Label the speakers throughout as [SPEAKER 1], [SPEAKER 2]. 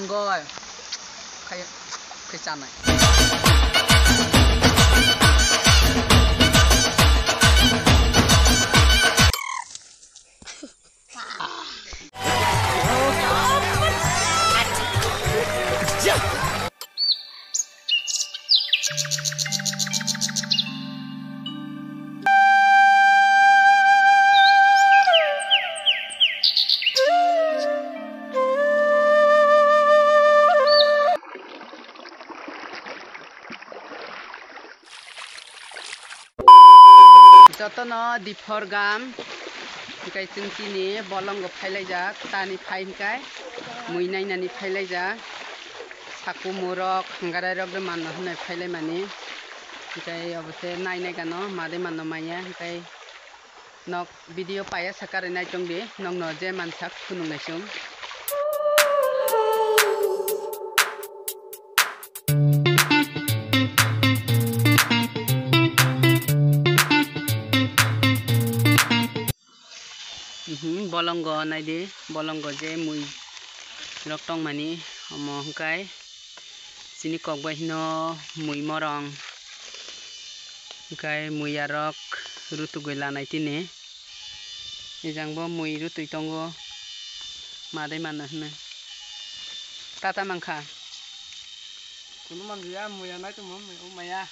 [SPEAKER 1] Ngồi khai chăn này. Joto no dipor gam kai tingki ni bolong go phailai jak tani phain kai mui nai nani phailai jak saku murok hangarai rok man honai phailai mani kai obose nai nai gano made manno maya kai nok video paya sakare nai tongdi nong no je mansak kunung naisung bolonggo nai di bolonggo je mui rok tong mani omo hingkai sini kokbai hino mui morong hingkai mui arok rutugoi lanai tini ejangbo mui rutui tongo madai mano hino tata mangkha kuno manjia mui anai to maya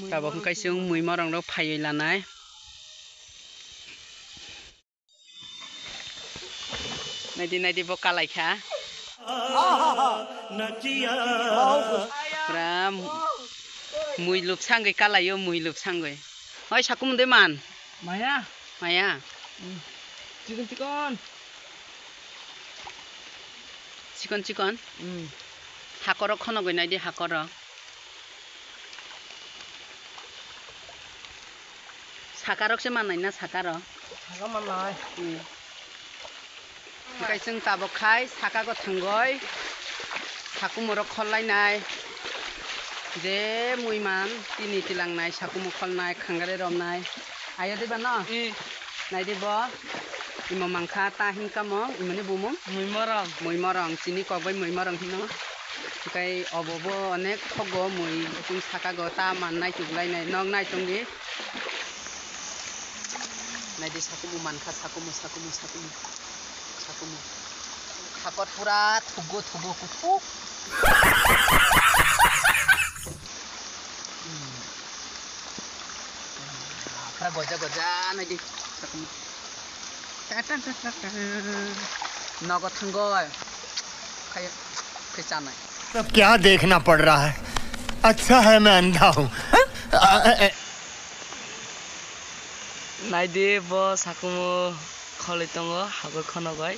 [SPEAKER 1] tabo hingkai sung mui morong rok phaioi lanai Nadi bo kalai kha. Pram mui lup sangai kalai yo mui lup sangai. Oi sakum de man. Maya. Maya. Cikon. Cikon. Hakorok khono goi nai di hakorok. Sakarok se manai na sakarok. Sakar manai. Kai sung tabok khai saka go thanggoi saku morok kholai nai je mui man tini tilang nai saku mo kholnai khangare rom nai ayo diba no nai dibo imo mangkha ta hingka mo imani bumum mui morong chini kokbai mui morong hino kai obobo onek thogo mui sung saka go ta man nai tuglai nai nong nai tongdi nai di saku mo mankha saku mo hakot pura thugo kuku pra goja nai di nogo thangoi khai chanai
[SPEAKER 2] सब क्या देखना पड़ रहा है अच्छा है मैं अंधा हूँ
[SPEAKER 3] nai di bo sakumo kholai tongo hagor khono goi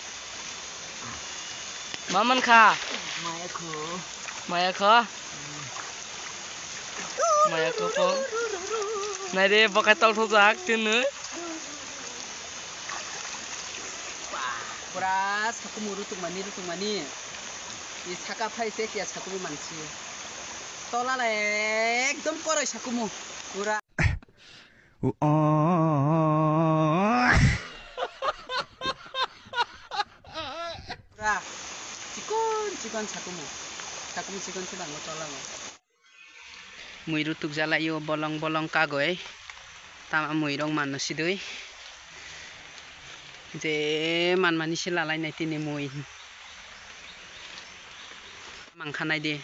[SPEAKER 3] maman kha maya kho po nai de bokai tol thojak tinu
[SPEAKER 1] pura sakumu rutumani i saka phai se kia sakumu manchi tola la ekdom koroi sakumu pura Cikon sakumu cikon sedang ngotolang mui rutuk jala yo bolong kagoi tama mui rong man sidui je man mani silalai nai tini mui mangkhanai di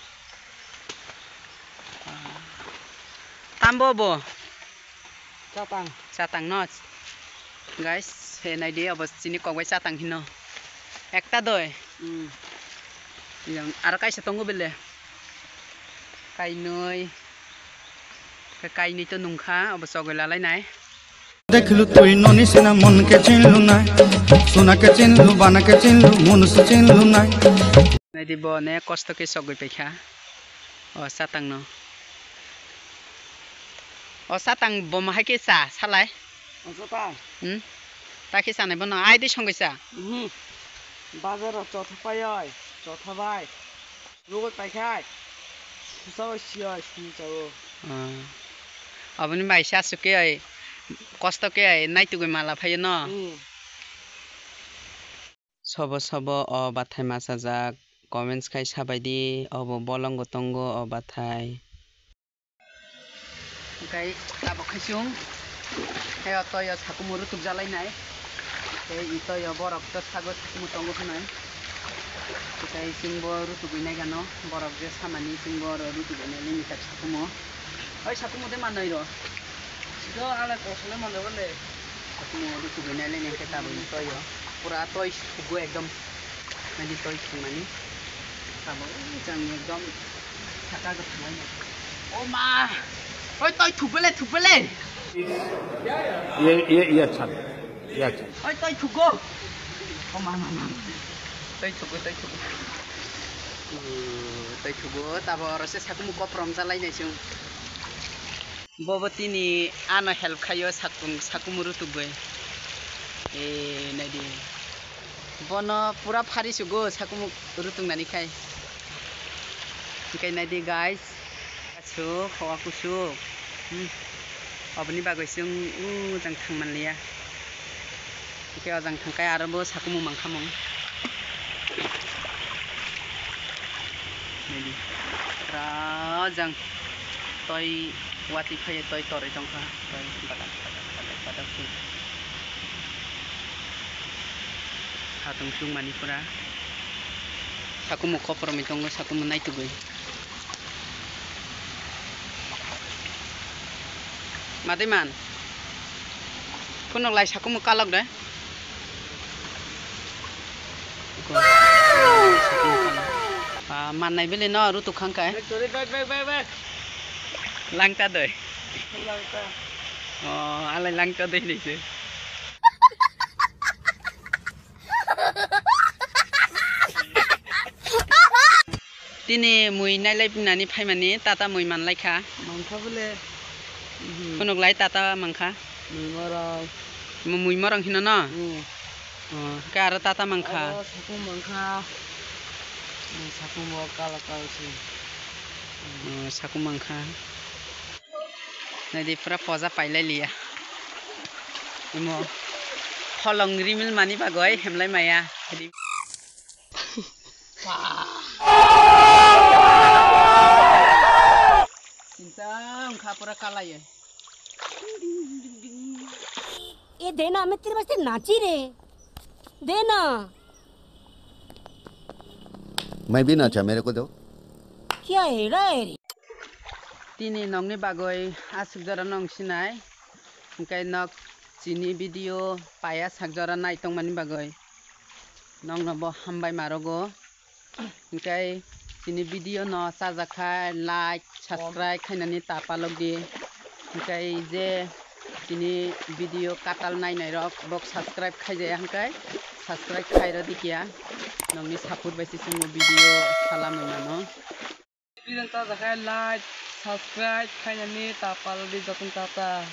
[SPEAKER 1] tambo bo catang no guys he nai di obos chini kokbai catang hino ekta doi yang ara kai setonggo bele kai noi to nungkha obos goi lalai nai
[SPEAKER 4] देखलू तुई नोनी से ना मन के चिनलू ना सोना के चिनलू बाना के चिनलू मन से चिनलू ना
[SPEAKER 1] nai di bo ne kosto ke sogoi pekha o satang no o satang bo ma ke sa salai o satang ta ke sa nai bo no ai di songai sa
[SPEAKER 3] bazar chotha pai chotha bai rogo pai khai so sia sni chao
[SPEAKER 1] aboni mai sa suke ai kasta ke ai nai tu mala phai no sobo sobo o bathai masajak comments khai sabaidi obo bolong gotongo o bathai kai abo khaisung he toyo sakumuru tukjalai nai te itoyo borok to sago sakumu tongo khnai kai singbo rutugui nai gano borok je samani singbo rutugui nai ni tak sakumu oi sakumu de manai ro sido ala kosle mane bole sakumu rutugui nai le ne keta boi toyo pura toy sugu ekdom nadi toy sumani sabo jang ekdom saka go thamai o ma oi toy thubele
[SPEAKER 2] ये अच्छा ये अच्छा
[SPEAKER 1] oi toy thugo o ma toy thugo tabo rose sakumu koprom jalai nai sung boboti ni ano help khayo sakumu rutugui e nadi bono pura phari sugo sakumu rutung nani khai kai nadi guys asu khawa kusu obni bagoi sung jang thangman liya ke jang thangkai arabo sakumu mangkhamong nadi ra jang toy wati khai toy torai tongkha toy badak hatung sung manipura sakumu koprom itongo sakumu naitugui matiman kunok lai sakumu kalok de manai bele no rutu khangkai langta doi alai langta dei nise tini mui nailai pinani phaimani tata mui manlaikha
[SPEAKER 3] mangkha bole
[SPEAKER 1] kunok lai tata mangkha mui morang hino no ka ara tata mangkha
[SPEAKER 3] sakum mangkha sakum kala si
[SPEAKER 1] sakum mangkha nadi pura poza pailai liya imo holong rimil mani bagoi hemlai maya Sintang khapura kalai
[SPEAKER 5] ये देना मैं तेरे वास्ते नाची रे देना
[SPEAKER 6] मैं भी नाचा मेरे को दो
[SPEAKER 5] क्या हेड़ा है रे
[SPEAKER 1] tini nongni bagoi asuk jara nong sinai kai nok chini video paya sak jara nai tongmani bagoi nong no bo hambai marogo kai chini video no sajakhai like subscribe khainani tapalok di kai je chini video katal nai nai rok bok subscribe khaijai hangkai subscribe khairo dikia nongni support baisi sungo video salamai mano
[SPEAKER 3] Pilih tak zakai like, subscribe, kayaknya tapal di jatun tata.